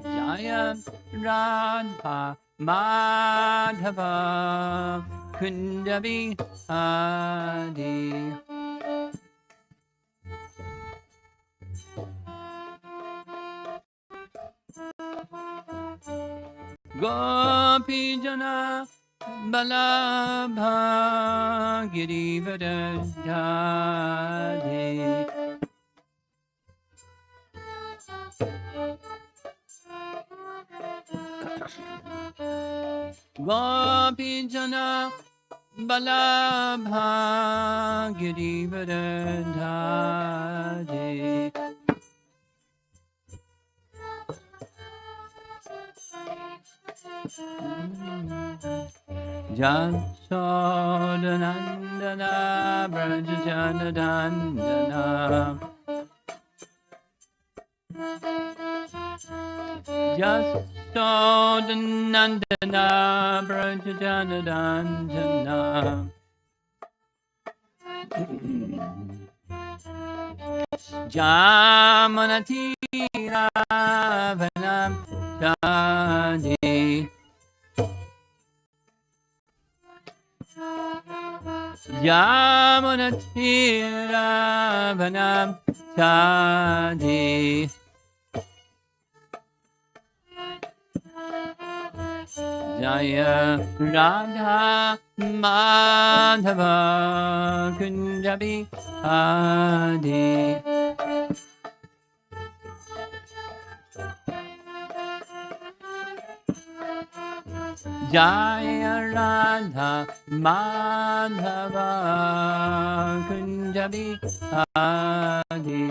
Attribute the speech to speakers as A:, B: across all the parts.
A: Jaya Radha Madhava Kunjabi Adi. Gopi Jana Balabha Girivardhari. Gopi Jana Balabha Girivardhari. Jasodanandana Brajajanadandana Jasodanandana Brajajanadandana Jamanatira Vanam Chadi. Jamanatira Vanam Chadi. Jaya Radha Madhava Kunjabi Adi. Jaya Radha Madhava Kunjabi Adi.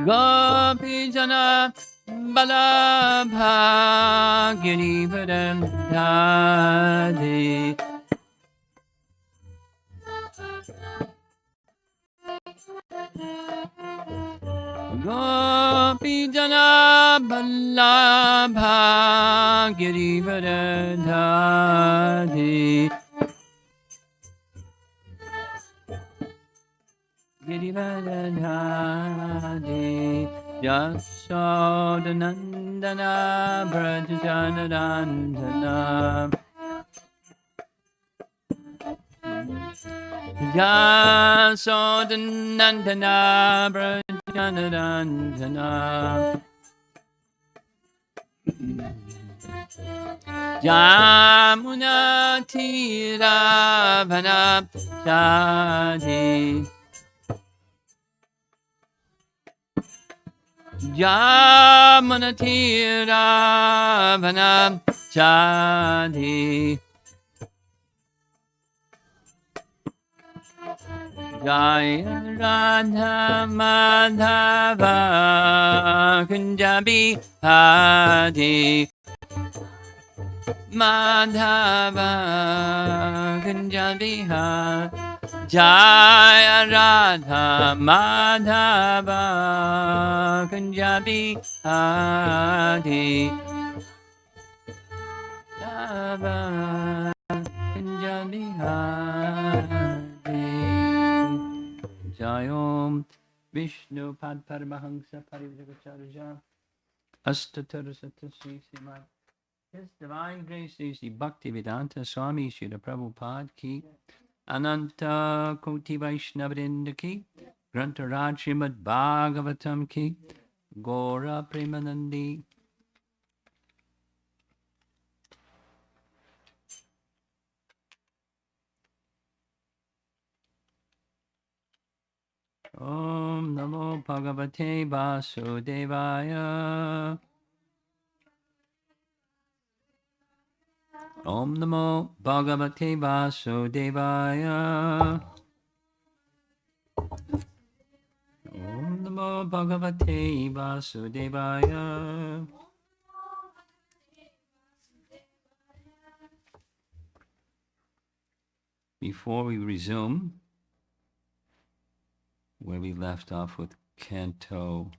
A: Gopi Jana Balabha Girivardhari. Gopi Jana Balabha Girivardhari. Girivardhari. Jasodanandana Brajajanadandana Jasodanandana Brajajanadandana Jamunatira Vanam Chadi. Jamanatira Vanam Chadi. Jaya Radha Madhava Kunjabi Adi. Madhava Kunjabi Adi. Jaya Radha Madhava Kunjabi Adi. Madhava Kunjabi Adi. Jayom Vishnu Pad Paramahamsa Parivajacharya Astatar Satasri Sima. His Divine Grace is the Bhaktivedanta Swami Srila Prabhupada Ki. Ananta Koti Vaishnavrinda Ki, Grantaraj Srimad Bhagavatam Ki, Gora Premanandi. Om Namo Bhagavate Vasudevaya. Om Namo Bhagavate Vasudevaya. Om Namo Bhagavate Vasudevaya. Before we resume where we left off with Canto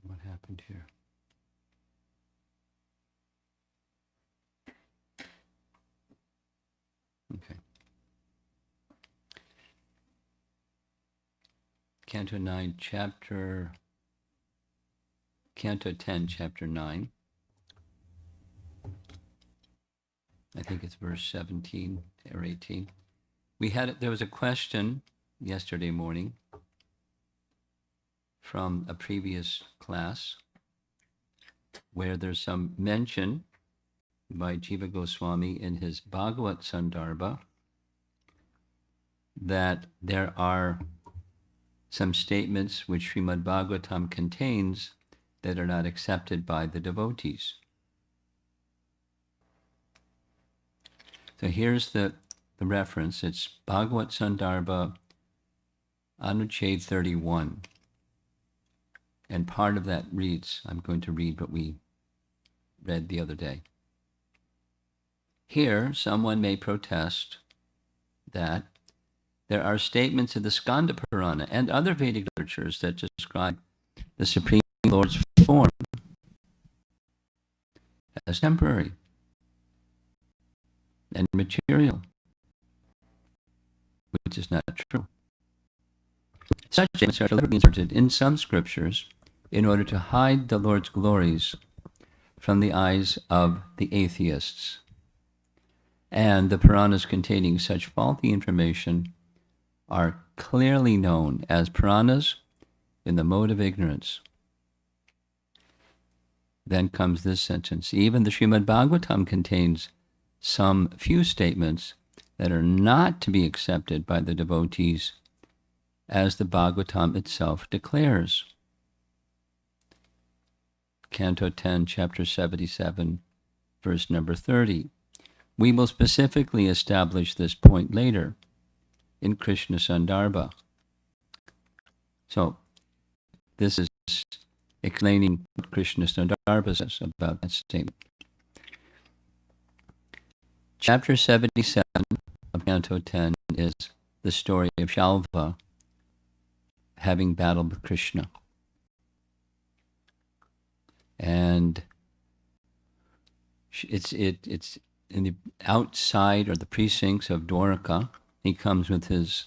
A: what happened here? Okay. Canto 10, chapter 9. I think it's verse 17 or 18. There was a question yesterday morning from a previous class where there's some mention by Jiva Goswami in his Bhagavat Sandarbha that there are some statements which Srimad Bhagavatam contains that are not accepted by the devotees. So here's the reference. It's Bhagavat Sandarbha Anuched 31. And part of that reads, I'm going to read what we read the other day. Here, someone may protest that there are statements in the Skanda Purana and other Vedic literatures that describe the Supreme Lord's form as temporary and material, which is not true. Such statements are deliberately inserted in some scriptures in order to hide the Lord's glories from the eyes of the atheists. And the Puranas containing such faulty information are clearly known as Puranas in the mode of ignorance. Then comes this sentence. Even the Srimad Bhagavatam contains some few statements that are not to be accepted by the devotees, as the Bhagavatam itself declares. Canto 10, chapter 77, verse number 30. We will specifically establish this point later in Krishna Sandarbha. So, this is explaining what Krishna Sandarbha says about that statement. Chapter 77 of Canto 10 is the story of Shalva having battled with Krishna. And it's in the outside or the precincts of Dwarka. He comes with his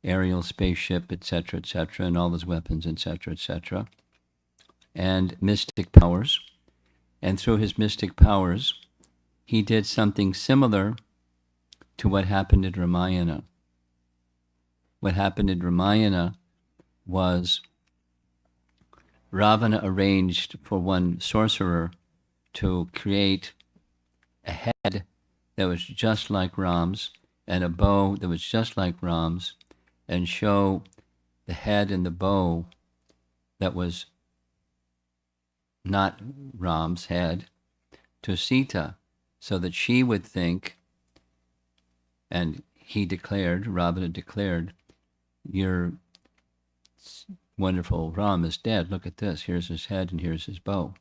A: aerial spaceship, etc., and all his weapons, etc., and mystic powers. And through his mystic powers, he did something similar to what happened in Ramayana. What happened in Ramayana was Ravana arranged for one sorcerer to create a head that was just like Ram's and a bow that was just like Ram's, and show the head and the bow that was not Ram's head to Sita, so that she would think, and Ravana declared, your wonderful Ram is dead. Look at this. Here's his head and here's his bow.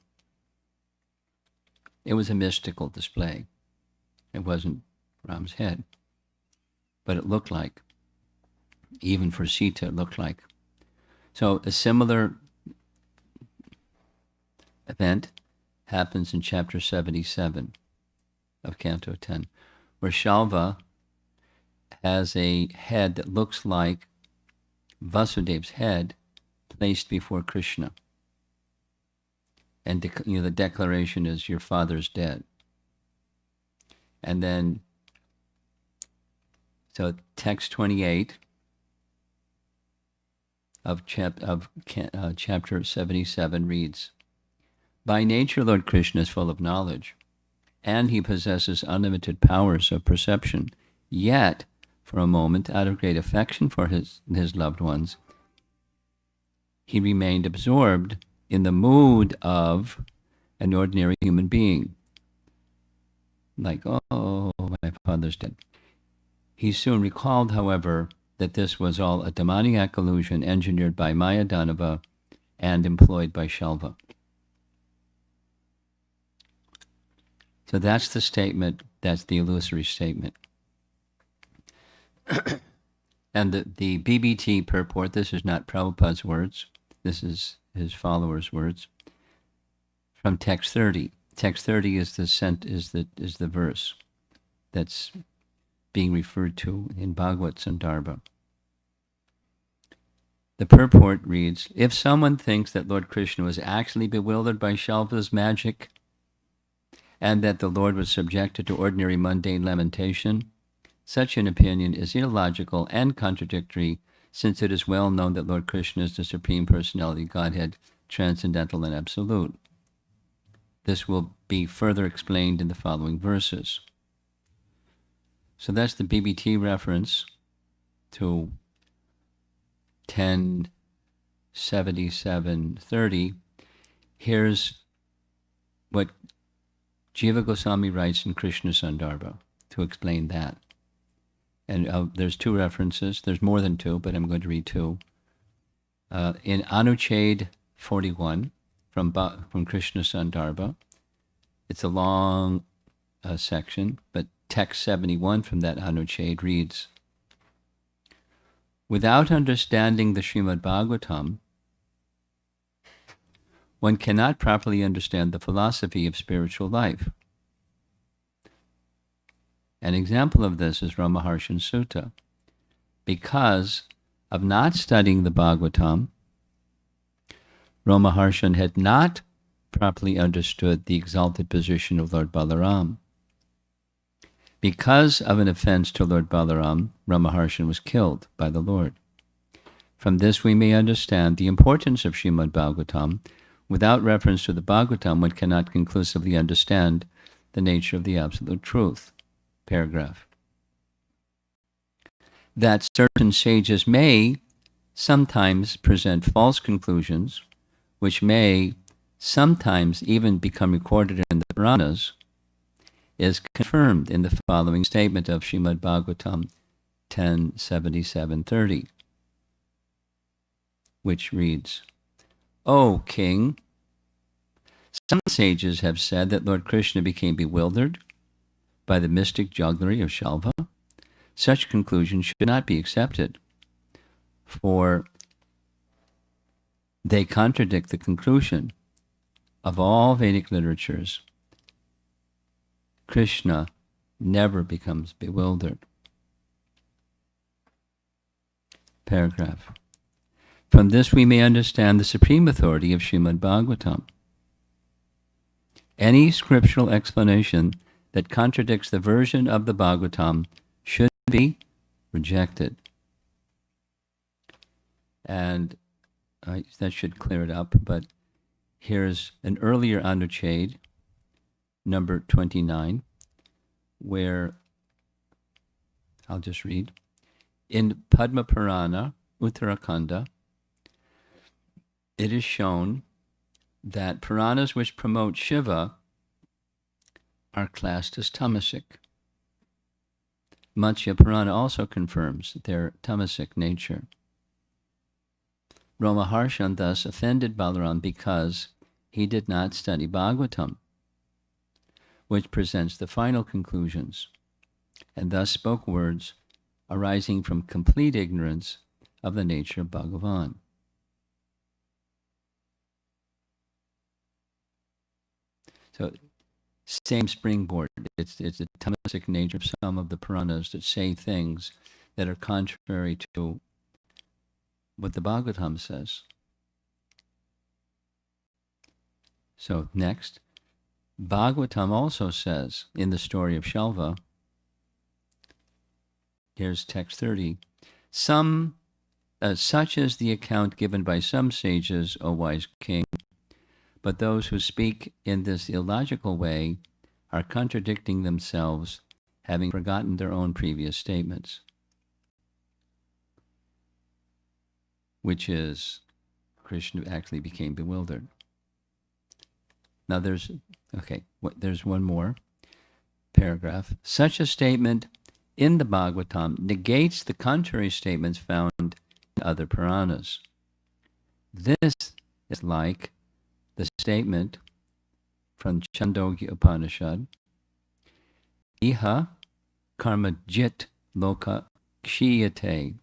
A: It was a mystical display. It wasn't Ram's head, but it looked like. Even for Sita, it looked like. So a similar event happens in chapter 77 of Canto 10, where Shalva has a head that looks like Vasudev's head placed before Krishna. And the declaration is, your father's dead. And then, so text 28 of chapter 77 reads, by nature, Lord Krishna is full of knowledge, and he possesses unlimited powers of perception. Yet, for a moment, out of great affection for his loved ones, he remained absorbed in the mood of an ordinary human being. Like, oh, my father's dead. He soon recalled, however, that this was all a demoniac illusion engineered by Maya Danava and employed by Shalva. So that's the statement, that's the illusory statement. And the BBT purport, this is not Prabhupada's words, this is his followers' words, from text 30. Text 30 is the verse that's being referred to in Bhagavad Sandarbha. The purport reads, if someone thinks that Lord Krishna was actually bewildered by Shalva's magic and that the Lord was subjected to ordinary mundane lamentation, such an opinion is illogical and contradictory, since it is well known that Lord Krishna is the Supreme Personality Godhead, transcendental and absolute. This will be further explained in the following verses. So that's the BBT reference to 1077:30. Here's what Jiva Goswami writes in Krishna Sandarbha to explain that. And there's two references. There's more than two, but I'm going to read two. In Anuchhed 41 from Krishna Sandarbha, it's a long section, but text 71 from that Anuchhed reads, without understanding the Srimad Bhagavatam, one cannot properly understand the philosophy of spiritual life. An example of this is Ramaharshan Sutta. Because of not studying the Bhagavatam, Ramaharshan had not properly understood the exalted position of Lord Balaram. Because of an offense to Lord Balaram, Ramaharshan was killed by the Lord. From this we may understand the importance of Srimad Bhagavatam. Without reference to the Bhagavatam, one cannot conclusively understand the nature of the absolute truth. Paragraph. That certain sages may sometimes present false conclusions, which may sometimes even become recorded in the Puranas, is confirmed in the following statement of Srimad Bhagavatam 1077:30, which reads, O King, some sages have said that Lord Krishna became bewildered by the mystic jugglery of Shalva. Such conclusions should not be accepted, for they contradict the conclusion of all Vedic literatures. Krishna never becomes bewildered. Paragraph. From this we may understand the supreme authority of Srimad Bhagavatam. Any scriptural explanation that contradicts the version of the Bhagavatam should be rejected. And that should clear it up, but here's an earlier Anuchhed, number 29, where I'll just read. In Padma Purana, Uttarakhanda, it is shown that Puranas which promote Shiva are classed as tamasic. Matsya Purana also confirms their tamasic nature. Ramaharshan thus offended Balaram because he did not study Bhagavatam, which presents the final conclusions, and thus spoke words arising from complete ignorance of the nature of Bhagavan. So, same springboard. It's the tamasic nature of some of the Puranas that say things that are contrary to what the Bhagavatam says. So next, Bhagavatam also says in the story of Shalva, here's text 30, such is the account given by some sages, O wise king, but those who speak in this illogical way are contradicting themselves, having forgotten their own previous statements, which is Krishna actually became bewildered. Now there's one more paragraph. Such a statement in the Bhagavatam negates the contrary statements found in other Puranas. This is like the statement from Chandogya Upanishad, Iha karmajit loka kshiyate,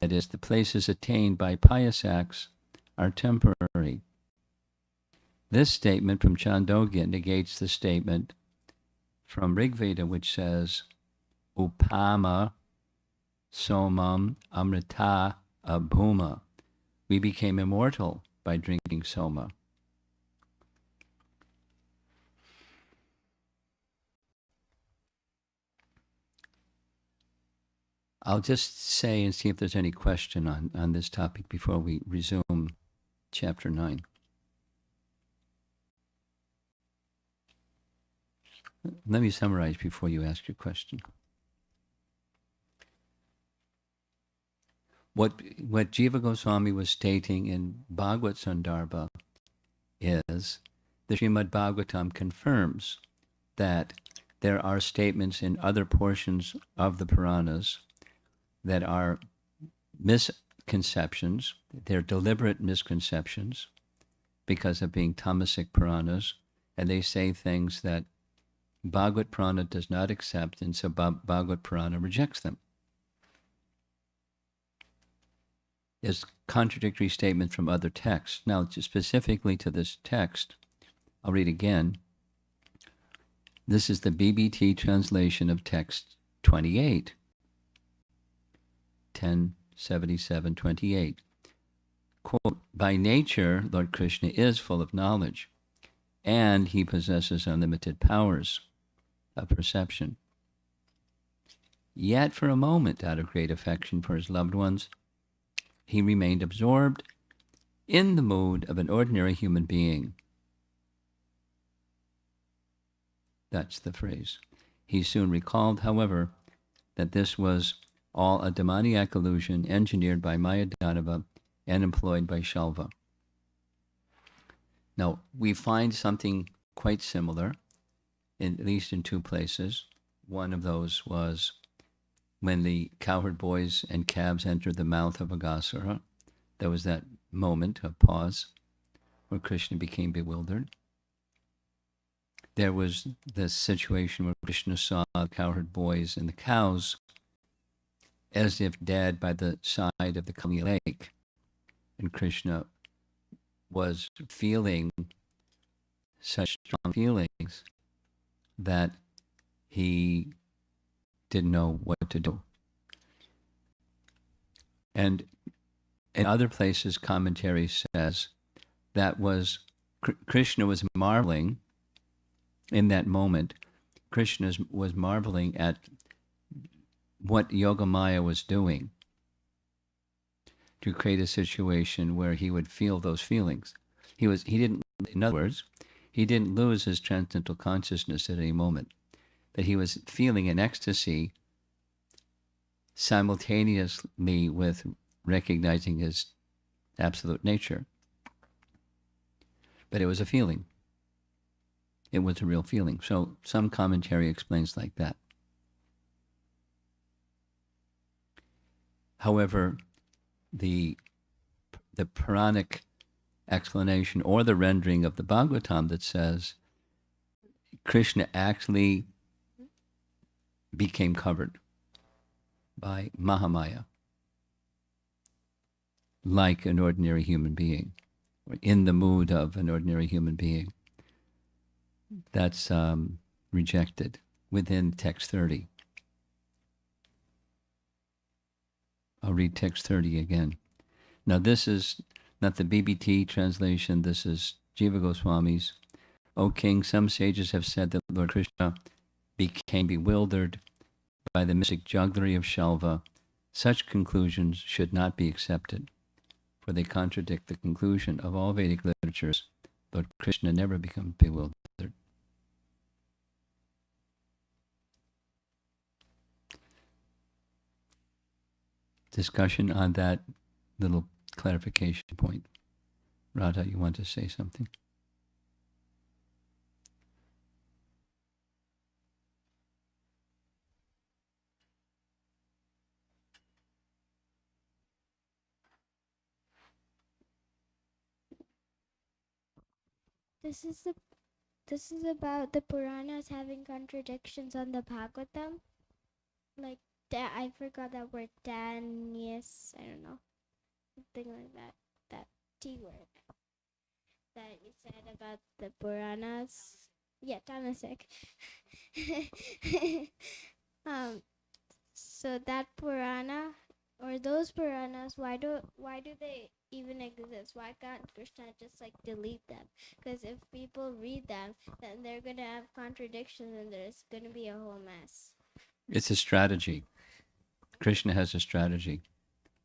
A: that is, the places attained by pious acts are temporary. hurry. This statement from Chandogya negates the statement from Rigveda, which says, Upama somam amrita abhuma. We became immortal by drinking soma. I'll just say and see if there's any question on this topic before we resume chapter 9. Let me summarize before you ask your question. What Jiva Goswami was stating in Bhagavad Sandarbha is the Srimad Bhagavatam confirms that there are statements in other portions of the Puranas that are misconceptions. They're deliberate misconceptions because of being tamasic Puranas, and they say things that Bhagavad Purana does not accept, and so Bhagavad Purana rejects them. There's contradictory statements from other texts. Now, specifically to this text, I'll read again. This is the BBT translation of text 28, 1077-28. Quote, by nature, Lord Krishna is full of knowledge, and he possesses unlimited powers of perception. Yet for a moment, out of great affection for his loved ones, he remained absorbed in the mood of an ordinary human being. That's the phrase. He soon recalled, however, that this was all a demoniac illusion engineered by Mayadanava and employed by Shalva. Now, we find something quite similar, at least in two places. One of those was when the cowherd boys and calves entered the mouth of Aghasura. There was that moment of pause where Krishna became bewildered. There was this situation where Krishna saw the cowherd boys and the cows as if dead by the side of the Kali lake. And Krishna was feeling such strong feelings that he didn't know what to do. And in other places, commentary says that was Krishna was marveling in that moment. Krishna was marveling at what Yogamaya was doing to create a situation where he would feel those feelings. He didn't, in other words, he didn't lose his transcendental consciousness at any moment. That he was feeling an ecstasy simultaneously with recognizing his absolute nature. But it was a feeling. It was a real feeling. So some commentary explains like that. However, the Puranic explanation or the rendering of the Bhagavatam that says Krishna actually became covered by Mahamaya like an ordinary human being, or in the mood of an ordinary human being. That's rejected within text 30. I'll read text 30 again. Now this is not the BBT translation, this is Jiva Goswami's. O King, some sages have said that Lord Krishna became bewildered by the mystic jugglery of Shalva. Such conclusions should not be accepted, for they contradict the conclusion of all Vedic literatures. Lord Krishna never becomes bewildered. Discussion on that little clarification point. Radha, you want to say something?
B: This is about the Puranas having contradictions on the Bhagavatam. Like that, I forgot that word. Danius, I don't know, something like that. That T word. that you said about the Puranas. Yeah, Tamasic. So that Purana or those Puranas, why do they even exist? Why can't Krishna just like delete them? Because if people read them, then they're gonna have contradictions and there's gonna be a whole mess.
A: It's a strategy. Krishna has a strategy.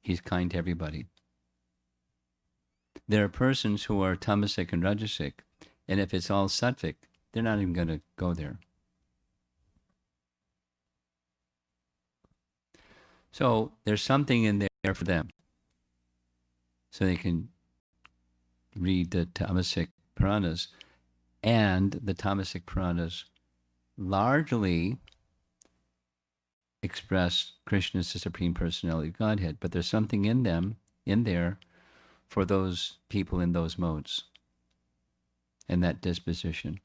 A: He's kind to everybody. There are persons who are tamasic and rajasic, and if it's all sattvic, they're not even going to go there. So there's something in there for them. So they can read the tamasic Puranas, and the tamasic Puranas largely express Krishna as the Supreme Personality of Godhead, but there's something in them, in there, for those people in those modes and that disposition.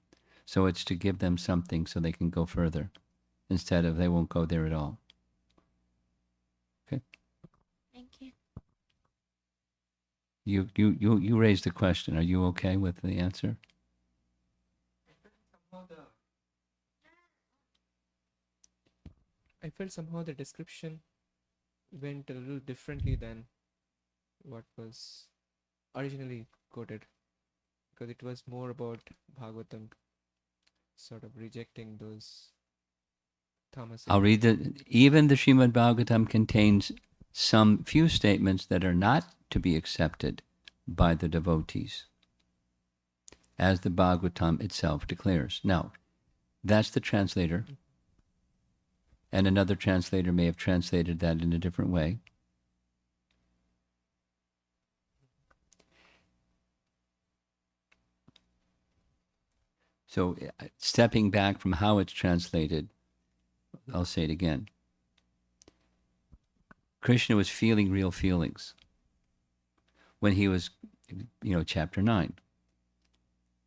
A: So it's to give them something so they can go further, instead of they won't go there at all. Okay.
B: Thank you.
A: You raised the question. Are you okay with the answer?
C: I felt somehow the description went a little differently than what was originally quoted, because it was more about Bhagavatam sort of rejecting those tamasic.
A: I'll read even the Srimad Bhagavatam contains some few statements that are not to be accepted by the devotees, as the Bhagavatam itself declares. Now, that's the translator, and another translator may have translated that in a different way. So, stepping back from how it's translated, I'll say it again. Krishna was feeling real feelings when he was, chapter 9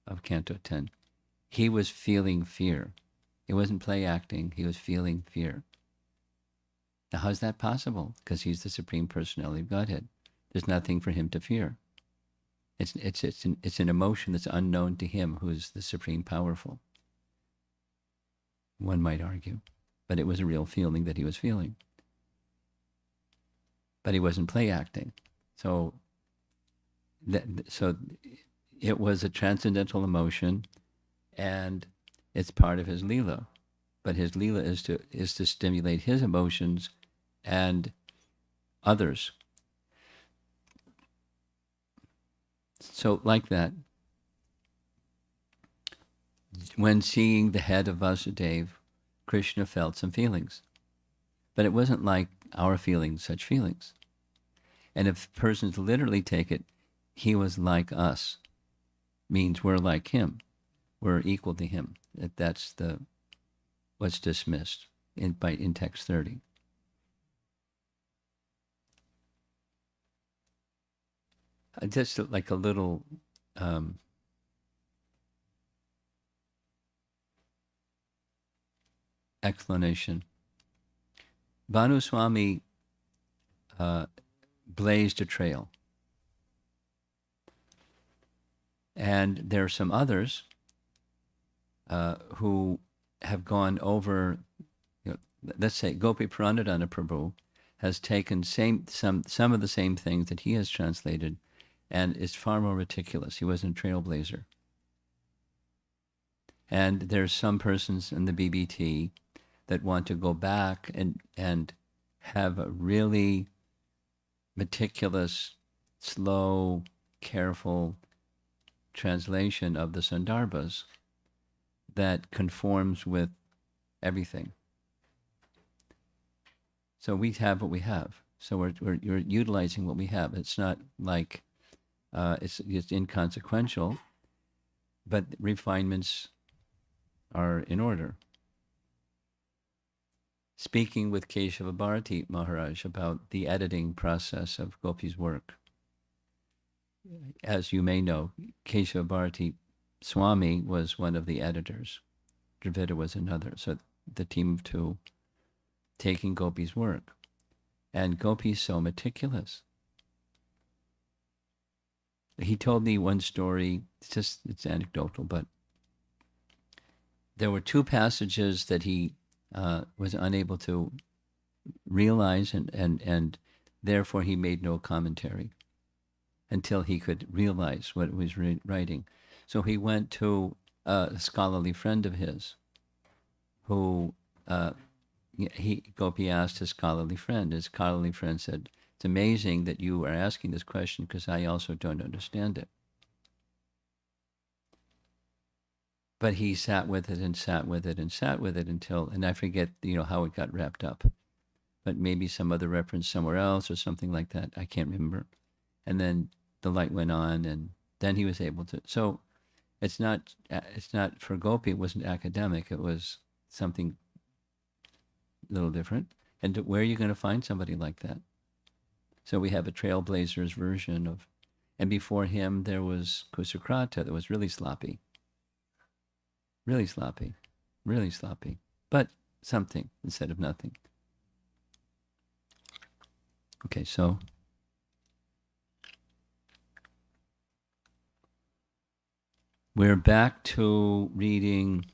A: of Canto 10. He was feeling fear. It wasn't play acting. He was feeling fear. Now, how's that possible? Because he's the Supreme Personality of Godhead. There's nothing for him to fear. It's an emotion that's unknown to him, who is the Supreme Powerful. One might argue. But it was a real feeling that he was feeling. But he wasn't play acting. So it was a transcendental emotion, and it's part of his Lila. But his Lila is to stimulate his emotions and others. So like that, when seeing the head of Vasudeva, Krishna felt some feelings. But it wasn't like our feeling such feelings. And if persons literally take it, he was like us, means we're like him. We're equal to him. That's what's dismissed in text 30. Just like a little explanation. Bhanu Swami blazed a trail. And there are some others who have gone over, let's say Gopi Pranadana Prabhu has taken some of the same things that he has translated, and is far more meticulous. He wasn't a trailblazer. And there's some persons in the BBT that want to go back and have a really meticulous, slow, careful translation of the Sandarbhas that conforms with everything. So we have what we have. So we're utilizing what we have. It's not like it's inconsequential, but refinements are in order. Speaking with Keshava Bharati Maharaj about the editing process of Gopi's work. As you may know, Keshava Bharati Swami was one of the editors. Dravida was another. So the team of two taking Gopi's work. And Gopi's so meticulous. he told me one story. It's anecdotal, but there were two passages that he was unable to realize, and therefore he made no commentary until he could realize what it was writing. So he went to a scholarly friend of his who Gopi asked his scholarly friend. His scholarly friend said, "It's amazing that you are asking this question because I also don't understand it." But he sat with it and sat with it and sat with it until, and I forget, how it got wrapped up, but maybe some other reference somewhere else or something like that. I can't remember. And then the light went on, and then he was able to. So it's not for Gopi. It wasn't academic. It was something a little different. And where are you going to find somebody like that? So we have a trailblazer's version of, and before him there was Kusukrata that was really sloppy. Really sloppy. Really sloppy. But something instead of nothing. Okay, so we're back to reading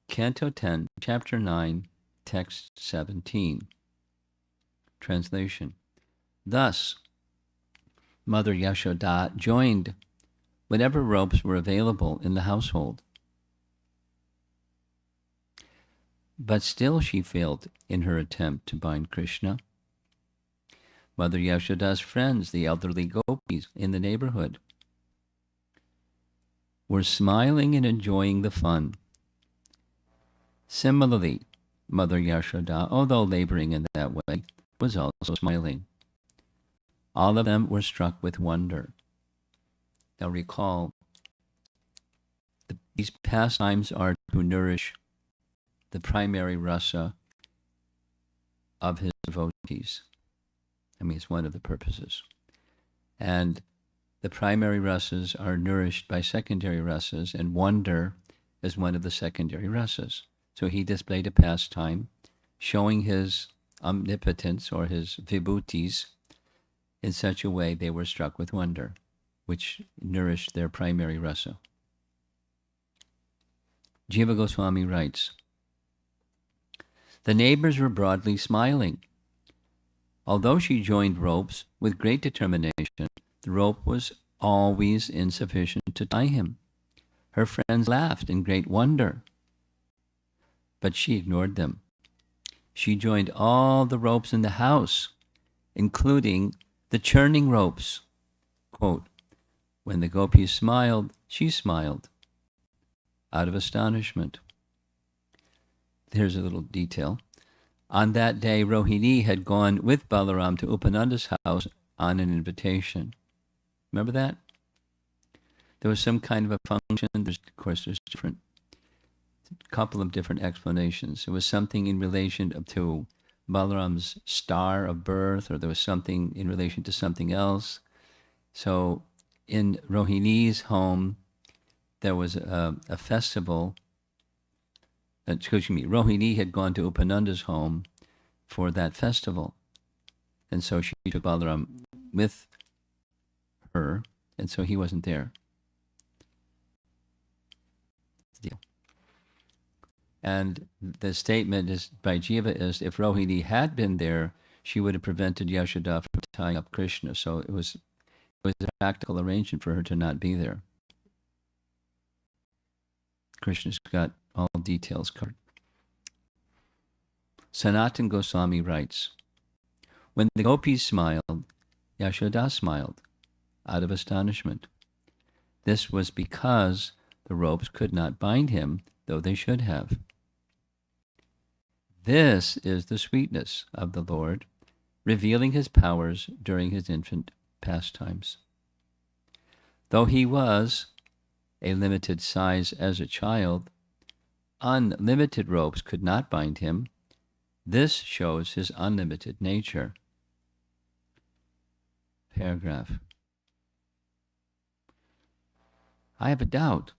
A: Canto 10, Chapter 9, Text 17. Translation. Thus, Mother Yashoda joined whatever robes were available in the household. But still she failed in her attempt to bind Krishna. Mother Yashoda's friends, the elderly gopis in the neighborhood, were smiling and enjoying the fun. Similarly, Mother Yashoda, although laboring in that way, was also smiling. All of them were struck with wonder. Now recall, these pastimes are to nourish the primary rasa of his devotees. I mean, it's one of the purposes. And the primary rasas are nourished by secondary rasas, and wonder is one of the secondary rasas. So he displayed a pastime showing his omnipotence or his vibhutis in such a way they were struck with wonder, which nourished their primary rasa. Jiva Goswami writes, the neighbors were broadly smiling. Although she joined ropes with great determination, the rope was always insufficient to tie him. Her friends laughed in great wonder, but she ignored them. She joined all the ropes in the house, including the churning ropes. Quote, when the gopis smiled, she smiled out of astonishment. Here's a little detail. On that day, Rohini had gone with Balaram to Upananda's house on an invitation. Remember that? There was some kind of a function. There's a couple of different explanations. It was something in relation to Balaram's star of birth, or there was something in relation to something else. So in Rohini's home, there was a festival. Rohini had gone to Upananda's home for that festival. And so she took Balaram with her, and so he wasn't there. And the statement is by Jiva is, if Rohini had been there, she would have prevented Yashoda from tying up Krishna. So it was a practical arrangement for her to not be there. Krishna's got all details covered. Sanatan Goswami writes, when the gopis smiled, Yashoda smiled out of astonishment. This was because the ropes could not bind him, though they should have. This is the sweetness of the Lord, revealing his powers during his infant pastimes. Though he was a limited size as a child, unlimited ropes could not bind him. This shows his unlimited nature. Paragraph. I have a doubt.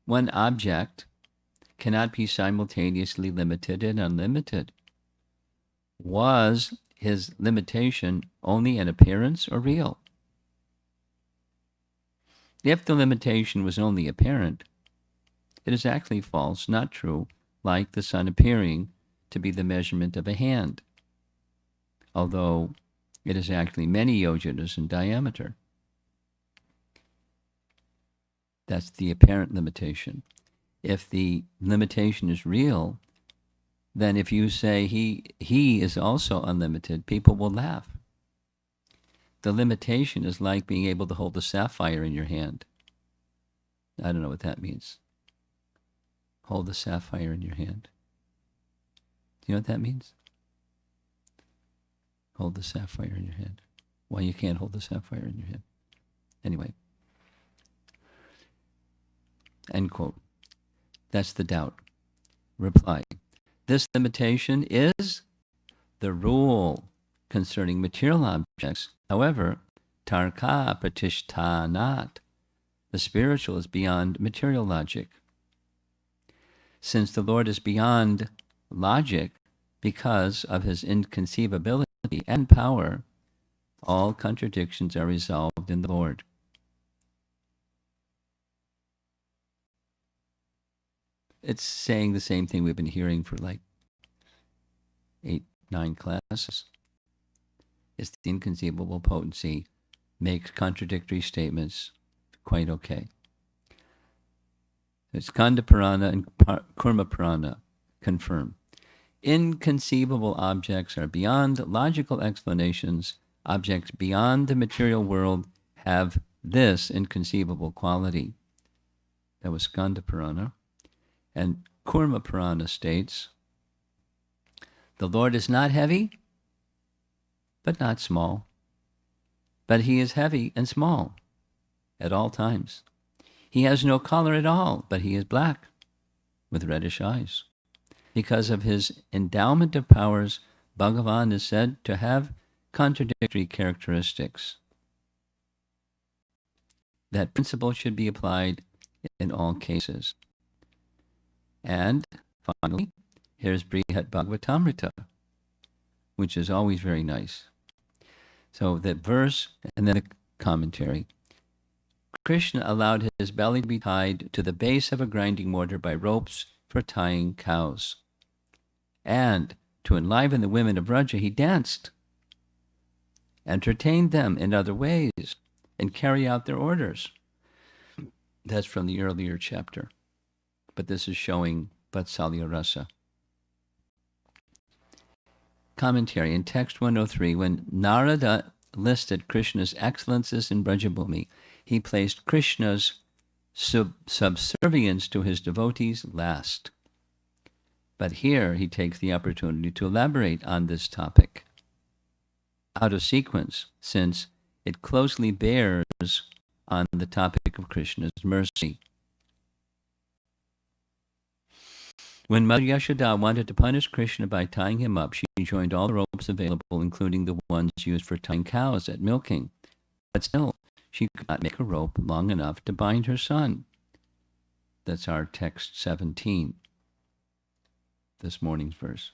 A: One object cannot be simultaneously limited and unlimited. Was his limitation only an appearance or real? If the limitation was only apparent, it is actually false, not true, like the sun appearing to be the measurement of a hand, although it is actually many yojanas in diameter. That's the apparent limitation. If the limitation is real, then if you say he is also unlimited, people will laugh. The limitation is like being able to hold a sapphire in your hand. I don't know what that means. Hold a sapphire in your hand. Do you know what that means? Hold the sapphire in your hand. Why you can't hold the sapphire in your hand? Anyway. End quote. That's the doubt. Reply. This limitation is the rule concerning material objects. However, tarka pratishtanat, the spiritual is beyond material logic. Since the Lord is beyond logic because of his inconceivability and power, all contradictions are resolved in the Lord. It's saying the same thing we've been hearing for like 8, 9 classes. It's the inconceivable potency makes contradictory statements quite okay. It's Skanda Purana and Kurma Purana confirm. Inconceivable objects are beyond logical explanations. Objects beyond the material world have this inconceivable quality. That was Skanda Purana. And Kurma Purana states, the Lord is not heavy, but not small. But he is heavy and small at all times. He has no color at all, but he is black with reddish eyes. Because of his endowment of powers, Bhagavan is said to have contradictory characteristics. That principle should be applied in all cases. And finally, here's Brihat Bhagavatamrita, which is always very nice. So the verse and then the commentary. Krishna allowed his belly to be tied to the base of a grinding mortar by ropes for tying cows. And to enliven the women of Vraja, he danced, entertained them in other ways, and carry out their orders. That's from the earlier chapter. But this is showing Vatsalya Rasa. Commentary in text 103, when Narada listed Krishna's excellences in Brajabhumi, he placed Krishna's subservience to his devotees last. But here he takes the opportunity to elaborate on this topic out of sequence, since it closely bears on the topic of Krishna's mercy. When Mother Yashoda wanted to punish Krishna by tying him up, she joined all the ropes available, including the ones used for tying cows at milking. But still, she could not make a rope long enough to bind her son. That's our text 17, this morning's verse.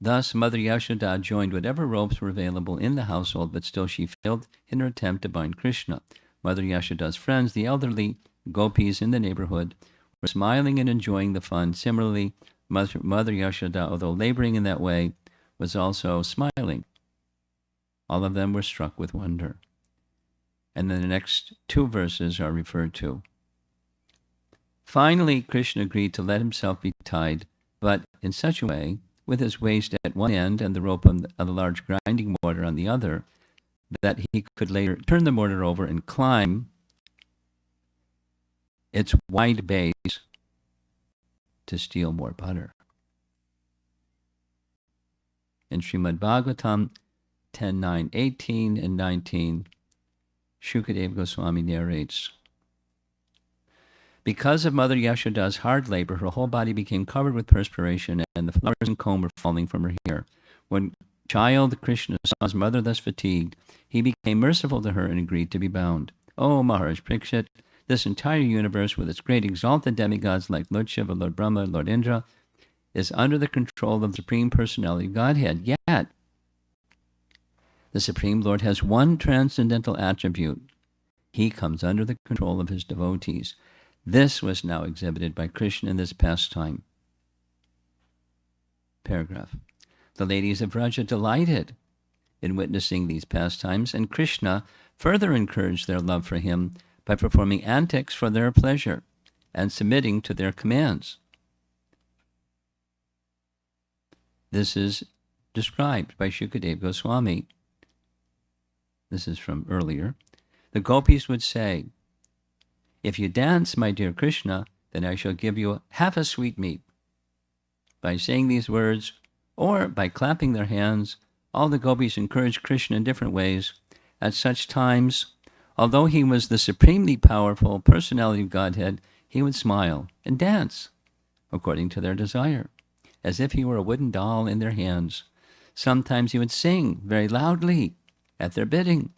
A: Thus, Mother Yashoda joined whatever ropes were available in the household, but still she failed in her attempt to bind Krishna. Mother Yashoda's friends, the elderly gopis in the neighborhood, were smiling and enjoying the fun. Similarly, Mother Yashoda, although laboring in that way, was also smiling. All of them were struck with wonder. And then the next 2 verses are referred to. Finally, Krishna agreed to let himself be tied, but in such a way, with his waist at one end and the rope of the large grinding mortar on the other, that he could later turn the mortar over and climb its wide base to steal more butter. In Srimad Bhagavatam 10, 9, 18, and 19, Shukadeva Goswami narrates, because of Mother Yashoda's hard labor, her whole body became covered with perspiration, and the flowers and comb were falling from her hair. When child Krishna saw his mother thus fatigued, he became merciful to her and agreed to be bound. O Maharaj Parikshit, this entire universe, with its great exalted demigods like Lord Shiva, Lord Brahma, Lord Indra, is under the control of the Supreme Personality of Godhead. Yet, the Supreme Lord has one transcendental attribute. He comes under the control of his devotees. This was now exhibited by Krishna in this pastime. Paragraph. The ladies of Vraja delighted in witnessing these pastimes, and Krishna further encouraged their love for him by performing antics for their pleasure and submitting to their commands. This is described by Shukadeva Goswami. This is from earlier. The gopis would say, "If you dance, my dear Krishna, then I shall give you half a sweetmeat." By saying these words, or by clapping their hands, all the gopis encouraged Krishna in different ways. At such times, although he was the supremely powerful personality of Godhead, he would smile and dance according to their desire, as if he were a wooden doll in their hands. Sometimes he would sing very loudly at their bidding.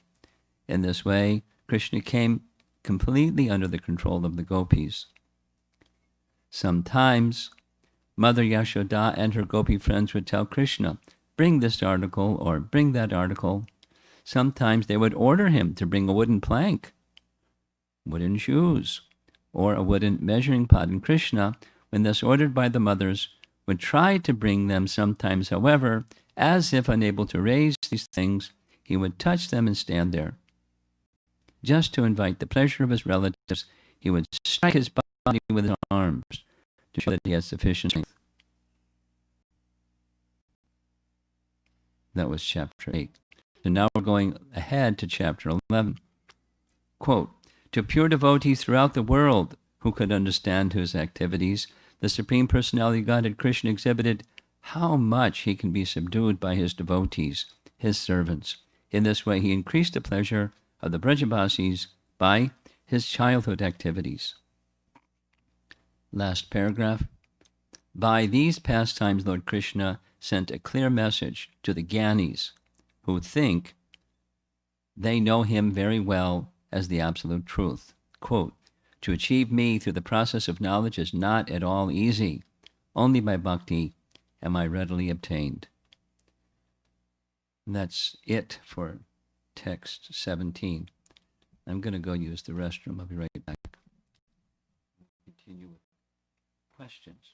A: In this way, Krishna came completely under the control of the gopis. Sometimes Mother Yashoda and her gopi friends would tell Krishna, "Bring this article," or "Bring that article." Sometimes they would order him to bring a wooden plank, wooden shoes, or a wooden measuring pot. And Krishna, when thus ordered by the mothers, would try to bring them. Sometimes, however, as if unable to raise these things, he would touch them and stand there. Just to invite the pleasure of his relatives, he would strike his body with his arms to show that he has sufficient strength. That was chapter 8. So now we're going ahead to chapter 11. Quote, "To pure devotees throughout the world who could understand his activities, the Supreme Personality of Godhead Krishna exhibited how much he can be subdued by his devotees, his servants. In this way, he increased the pleasure of the Brajabasis by his childhood activities." Last paragraph. By these pastimes, Lord Krishna sent a clear message to the Gyanis who think they know him very well as the absolute truth. Quote, "To achieve me through the process of knowledge is not at all easy. Only by bhakti am I readily obtained." And that's it for text 17. I'm going to go use the restroom. I'll be right back. Continue with questions.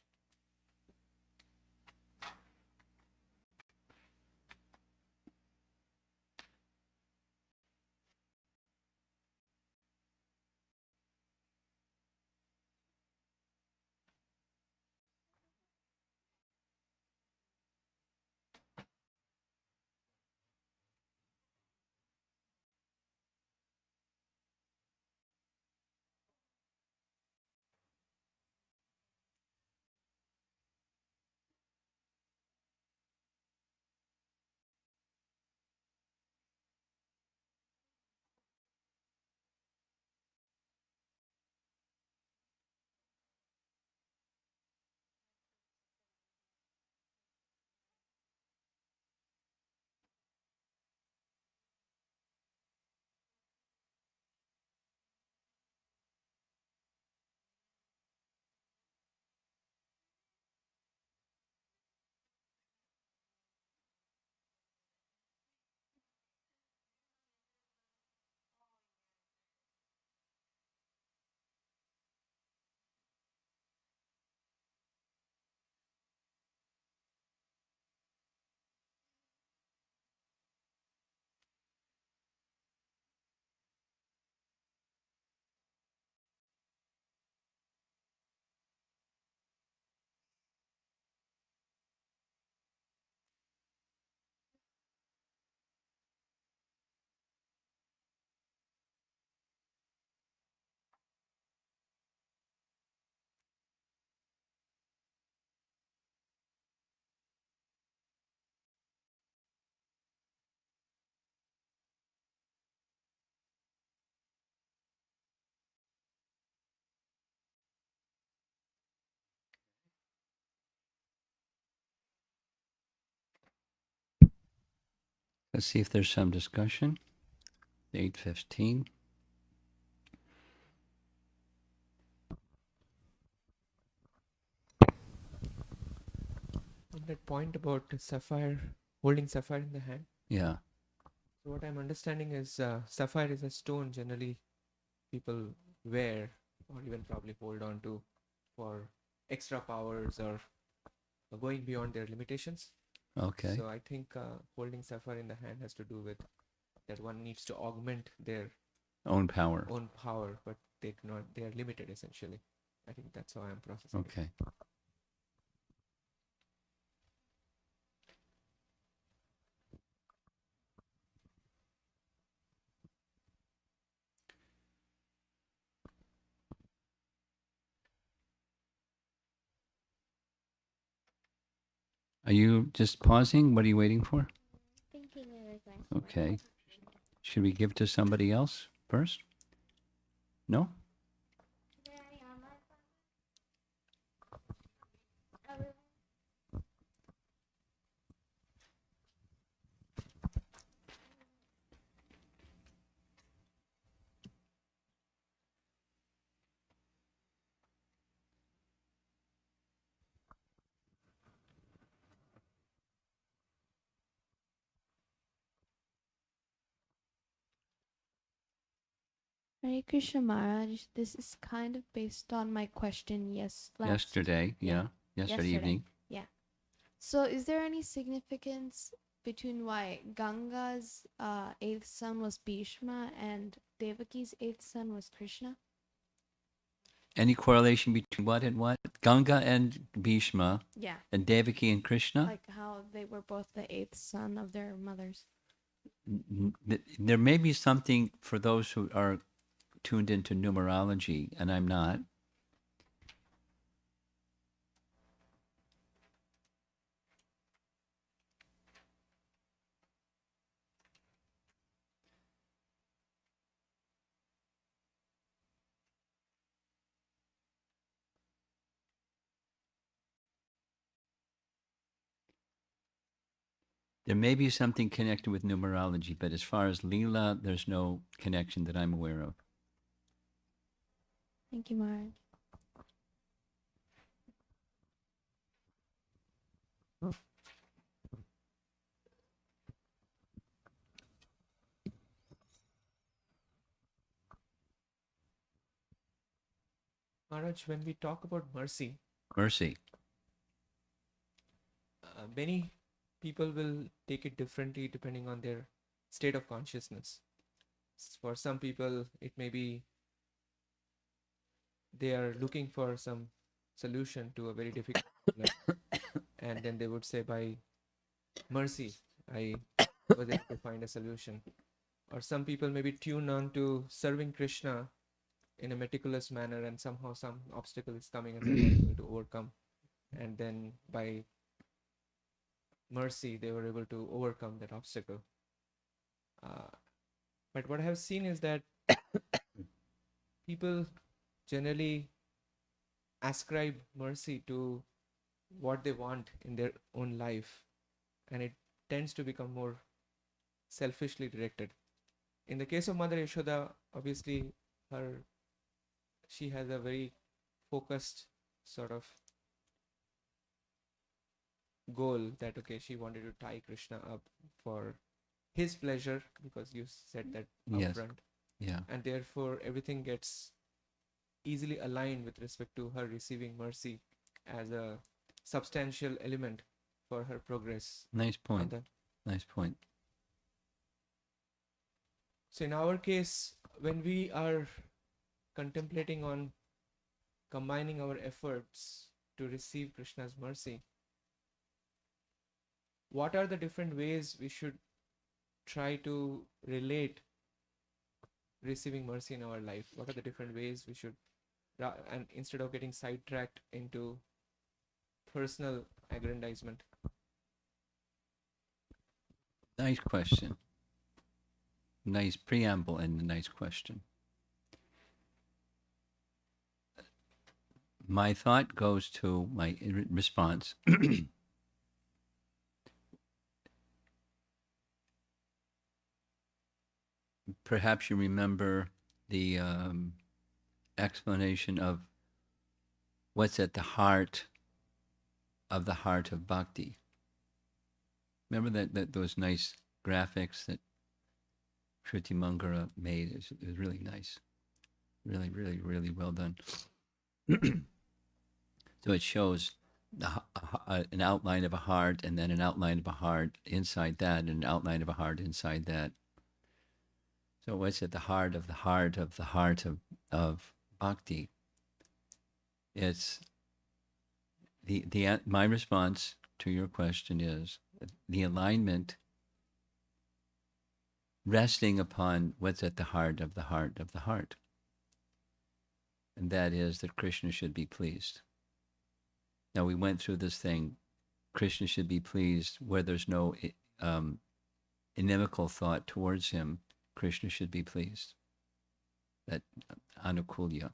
A: Let's see if there's some discussion. 8:15.
C: On that point about sapphire, holding sapphire in the hand.
A: Yeah.
C: So what I'm understanding is sapphire is a stone generally people wear or even probably hold on to for extra powers or going beyond their limitations.
A: Okay.
C: So I think holding sapphire in the hand has to do with that one needs to augment their
A: Own power.
C: own power, but they cannot. They are limited essentially. I think that's how I'm processing it.
A: Okay. Are you just pausing? What are you waiting for?
B: Thinking of advice. for my
A: Okay.
B: mom.
A: Should we give to somebody else first? No?
D: Hare Krishna Maharaj, this is kind of based on my question
A: Yesterday.
D: yeah.
A: Yesterday evening.
D: Yeah. So is there any significance between why Ganga's eighth son was Bhishma and Devaki's eighth son was Krishna?
A: Any correlation between what and what? Ganga and Bhishma
D: Yeah.
A: and Devaki and Krishna?
D: Like how they were both the eighth son of their mothers.
A: There may be something for those who are tuned into numerology, and I'm not. There may be something connected with numerology, but as far as Leela, there's no connection that I'm aware of.
D: Thank you, Maharaj.
C: Maharaj, when we talk about mercy,
A: Mercy.
C: many people will take it differently depending on their state of consciousness. For some people, it may be they are looking for some solution to a very difficult problem, and then they would say, by mercy, I was able to find a solution. Or some people may be tuned on to serving Krishna in a meticulous manner, and somehow some obstacle is coming and they're not able to overcome. And then by mercy, they were able to overcome that obstacle. But what I have seen is that people generally ascribe mercy to what they want in their own life, and it tends to become more selfishly directed. In the case of Mother Yashoda, obviously, she has a very focused sort of goal that okay, she wanted to tie Krishna up for his pleasure, because you said that
A: Yes.
C: upfront,
A: Yeah.
C: and therefore everything gets easily aligned with respect to her receiving mercy as a substantial element for her progress.
A: Nice
C: on
A: point.
C: the-
A: Nice point.
C: So in our case, when we are contemplating on combining our efforts to receive Krishna's mercy, what are the different ways we should try to relate receiving mercy in our life? What are the different ways we should, and instead of getting sidetracked into personal aggrandizement?
A: Nice question. Nice preamble and a nice question. My thought goes to my response. Perhaps you remember the explanation of what's at the heart of bhakti. Remember that those nice graphics that Shruti Mangara made? It was really nice. Really, really, really well done. So it shows an outline of a heart, and then an outline of a heart inside that, and an outline of a heart inside that. So what's at the heart of the heart of the heart of bhakti? It's the my response to your question is the alignment resting upon what's at the heart of the heart of the heart. And that is that Krishna should be pleased. Now, we went through this thing, Krishna should be pleased where there's no inimical thought towards him. Krishna should be pleased. That anukulya.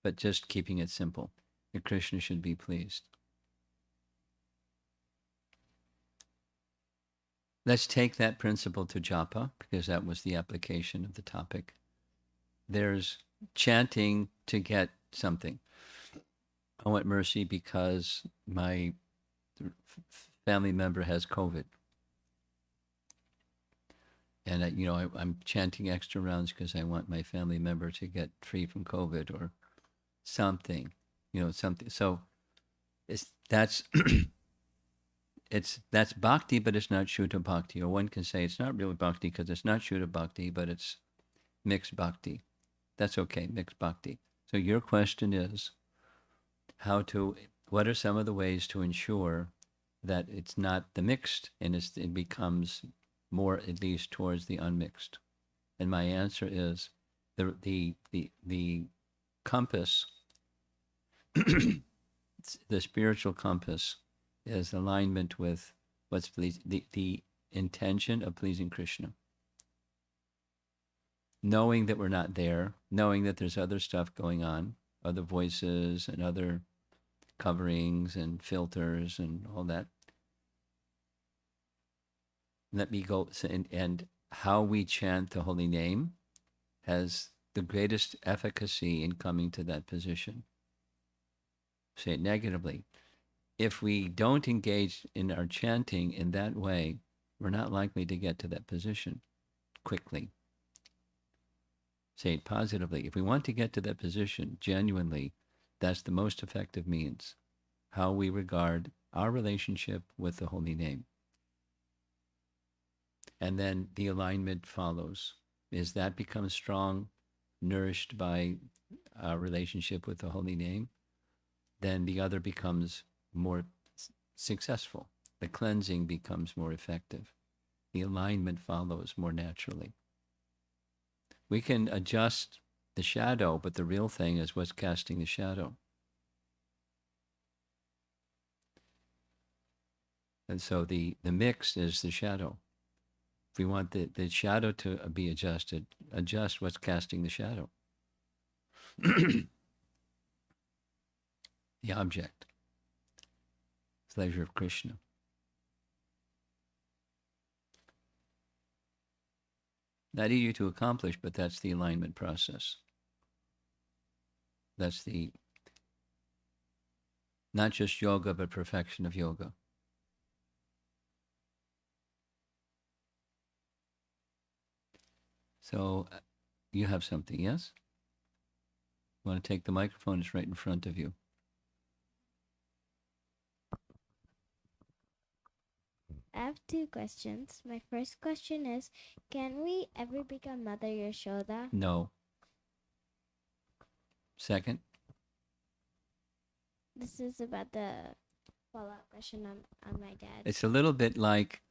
A: But just keeping it simple, that Krishna should be pleased. Let's take that principle to japa, because that was the application of the topic. There's chanting to get something. I want mercy because my family member has COVID. And I'm chanting extra rounds because I want my family member to get free from COVID or something, something. So that's that's bhakti, but it's not Shuddha bhakti. Or one can say it's not really bhakti because it's not Shuddha bhakti, but it's mixed bhakti. That's okay, mixed bhakti. So your question is what are some of the ways to ensure that it's not the mixed and it becomes more at least towards the unmixed? And my answer is the compass, the spiritual compass is alignment with what's pleasing, the intention of pleasing Krishna. Knowing that we're not there, knowing that there's other stuff going on, other voices and other coverings and filters and all that. Let me go, and how we chant the holy name has the greatest efficacy in coming to that position. Say it negatively. If we don't engage in our chanting in that way, we're not likely to get to that position quickly. Say it positively. If we want to get to that position genuinely, that's the most effective means. How we regard our relationship with the holy name. And then the alignment follows. As that becomes strong, nourished by our relationship with the holy name, then the other becomes more successful. The cleansing becomes more effective. The alignment follows more naturally. We can adjust the shadow, but the real thing is what's casting the shadow. And so the mix is the shadow. If we want the shadow to be adjusted, adjust what's casting the shadow. The object. Pleasure of Krishna. Not easy to accomplish, but that's the alignment process. That's the, not just yoga, but perfection of yoga. So you have something, yes? You want to take the microphone? It's right in front of you.
B: I have two questions. My first question is, can we ever become Mother Yashoda?
A: No. Second?
B: This is about the follow-up question on my dad.
A: It's a little bit like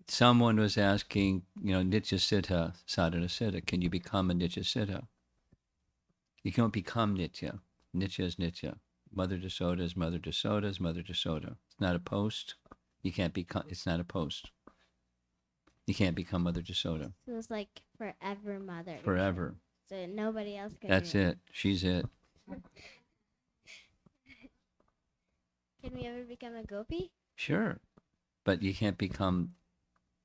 A: someone was asking, Nitya Siddha, Sadhana Siddha, can you become a Nitya Siddha? You can't become Nitya. Nitya is Nitya. Mother Yasoda is Mother Yasoda is Mother Yasoda. It's not a post. You can't become, it's not a post. You can't become Mother Yasoda.
B: So it's like forever Mother.
A: Forever.
B: So nobody else can.
A: That's it. She's it.
B: Can we ever become a gopi?
A: Sure. But you can't become,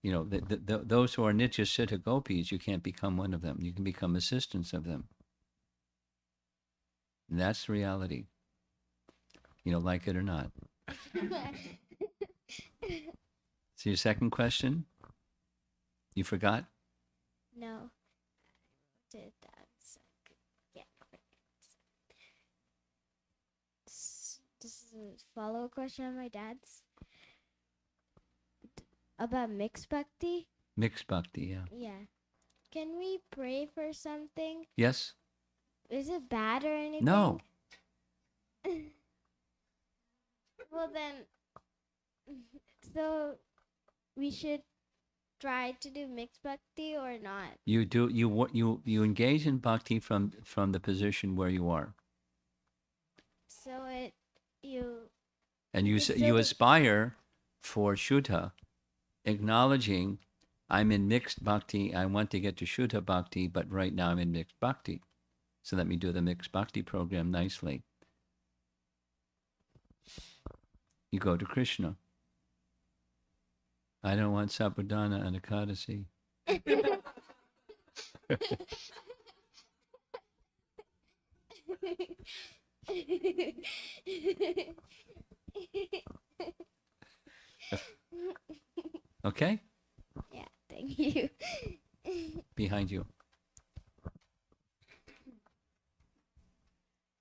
A: those who are Nitya Siddha gopis, you can't become one of them. You can become assistants of them. And that's the reality. Like it or not. So your second question? You forgot?
B: No. I wrote it down. follow a question on my dad's about mixed bhakti.
A: Mixed bhakti, yeah.
B: Yeah. Can we pray for something?
A: Yes?
B: Is it bad or anything?
A: No.
B: Well then, so we should try to do mixed bhakti or not?
A: You engage in bhakti from the position where you are.
B: So you
A: And you
B: It's
A: you
B: still-
A: aspire for Shuddha, acknowledging I'm in mixed bhakti, I want to get to Shuddha bhakti, but right now I'm in mixed bhakti. So let me do the mixed bhakti program nicely. You go to Krishna. I don't want Sabudana and Ekadasi. Okay?
B: Yeah, thank you.
A: Behind you.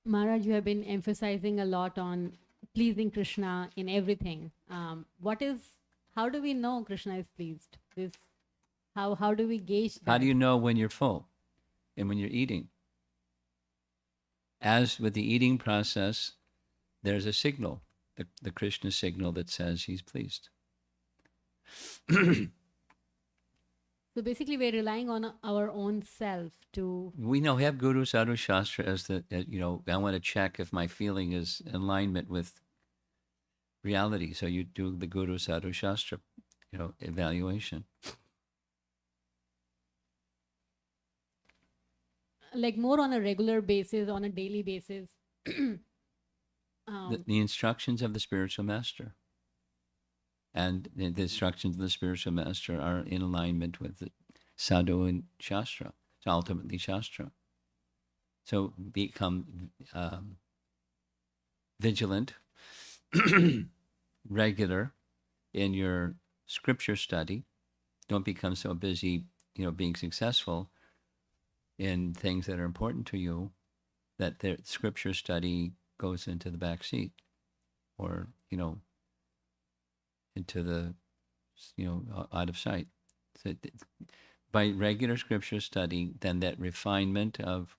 E: Maharaj, you have been emphasizing a lot on pleasing Krishna in everything. How do we know Krishna is pleased? How do we gauge that?
A: How do you know when you're full and when you're eating? As with the eating process, there's a signal, the Krishna signal that says he's pleased.
E: So basically, we're relying on our own self to.
A: We know have Guru Sadhu Shastra as I want to check if my feeling is in alignment with reality. So you do the Guru Sadhu Shastra, evaluation.
E: Like more on a regular basis, on a daily basis.
A: The instructions of the spiritual master. And the instructions of the spiritual master are in alignment with the sadhu and shastra. It's ultimately shastra. So become vigilant, regular in your scripture study. Don't become so busy, being successful in things that are important to you that the scripture study goes into the back seat or, into the, out of sight. So by regular scripture study, then that refinement of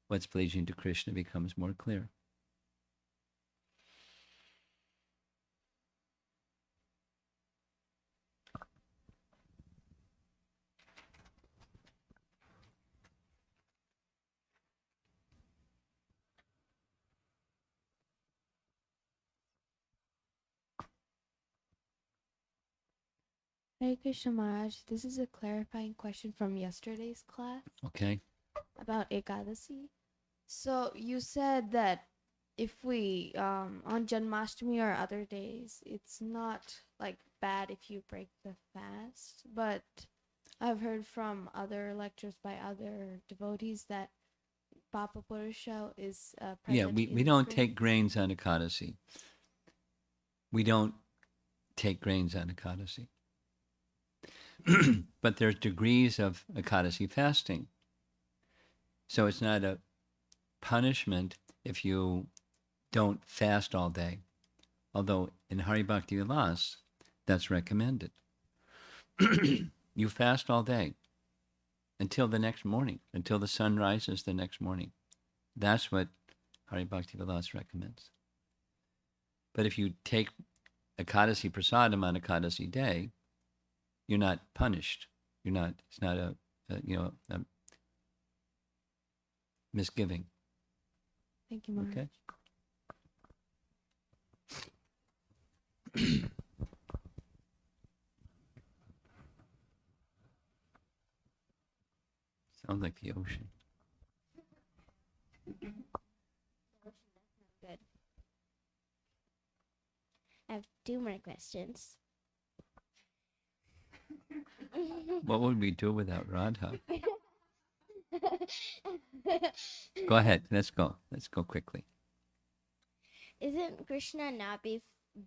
A: what's pleasing to Krishna becomes more clear.
D: Hare Krishna Maharaj, this is a clarifying question from yesterday's class
A: Okay.
D: about Ekadasi. So you said that if we on Janmashtami or other days, it's not like bad if you break the fast, but I've heard from other lectures by other devotees that Papa Purusha is
A: Yeah,
D: present.
A: we
D: in
A: don't
D: grain.
A: take grains on Ekadasi. We don't take grains on Ekadasi. But there's degrees of Ekadasi fasting. So it's not a punishment if you don't fast all day. Although in Hari Bhakti Vilas, that's recommended. You fast all day until the next morning, until the sun rises the next morning. That's what Hari Bhakti Vilas recommends. But if you take Ekadasi Prasadam on Ekadasi day, you're not punished. It's not a misgiving.
D: Thank you, Maharaj.
A: Okay? Sounds like the ocean.
B: Good. I have 2 more questions.
A: What would we do without Radha? Go ahead. Let's go. Let's go quickly.
B: Isn't Krishna not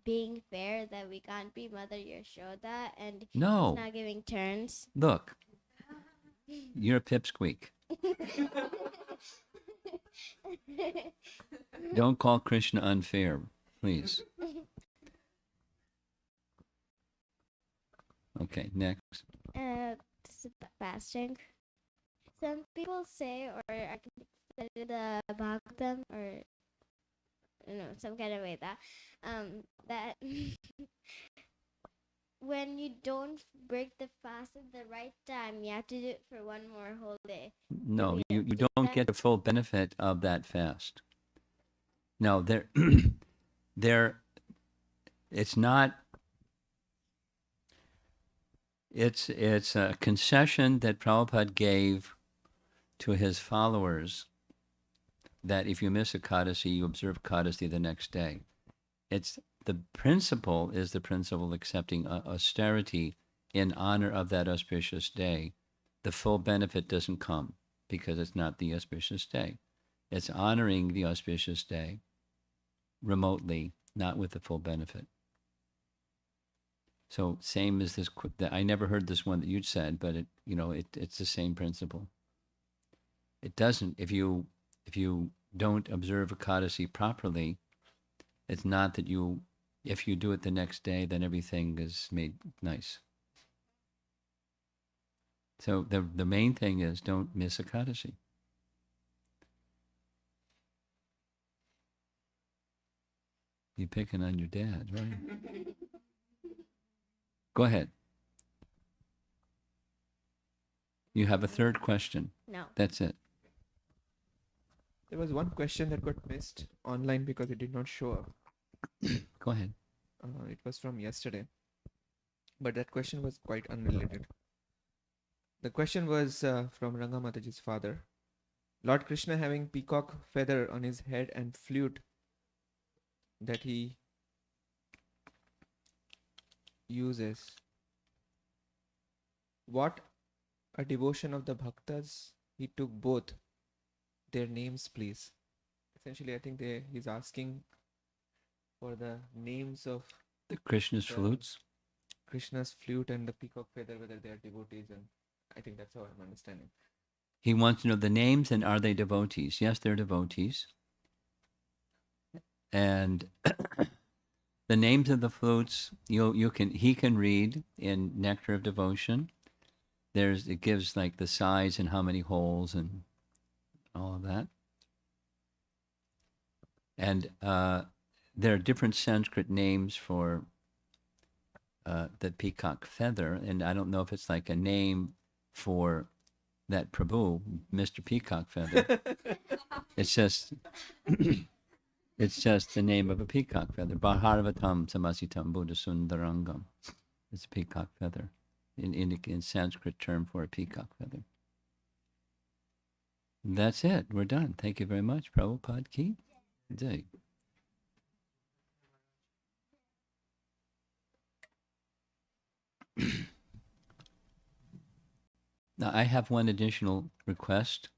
B: being fair that we can't be Mother Yashoda and
A: No.
B: he's not giving turns?
A: Look, you're a pipsqueak. Don't call Krishna unfair. please. Okay, next.
B: This is fasting. Some people say, or I can study the Bhagavatam, or some kind of way that when you don't break the fast at the right time, you have to do it for one more whole day.
A: No, you
B: do
A: don't
B: that?
A: get the full benefit of that fast. No, it's not. It's a concession that Prabhupada gave to his followers that if you miss a Kadasi, you observe Kadasi the next day. It's the principle is the principle accepting austerity in honor of that auspicious day. The full benefit doesn't come because it's not the auspicious day. It's honoring the auspicious day remotely, not with the full benefit. So same as this. I never heard this one that you said, but it's the same principle. It doesn't. If you don't observe Ekadasi properly, it's not that you. If you do it the next day, then everything is made nice. So the main thing is don't miss Ekadasi. You're picking on your dad, right? Go ahead. You have a third question.
B: No.
A: That's it.
C: There was one question that got missed online because it did not show up.
A: Go ahead.
C: It was from yesterday, but that question was quite unrelated. The question was from Ranga Mataji's father. Lord Krishna having peacock feather on his head and flute that he uses. What a devotion of the bhaktas. He took both their names, please. Essentially, I think he's asking for the names of
A: The Krishna's flutes.
C: Krishna's flute and the peacock feather, whether they are devotees, and I think that's how I'm understanding.
A: He wants to know the names and are they devotees? Yes, they're devotees. And the names of the flutes, he can read in Nectar of Devotion. It gives like the size and how many holes and all of that. And there are different Sanskrit names for the peacock feather, and I don't know if it's like a name for that Prabhu, Mr. Peacock Feather. It's just the name of a peacock feather. Bharavatam samasitam Buddha sundarangam. It's a peacock feather, in Sanskrit term for a peacock feather. That's it. We're done. Thank you very much. Prabhupada ki jai. Now, I have one additional request.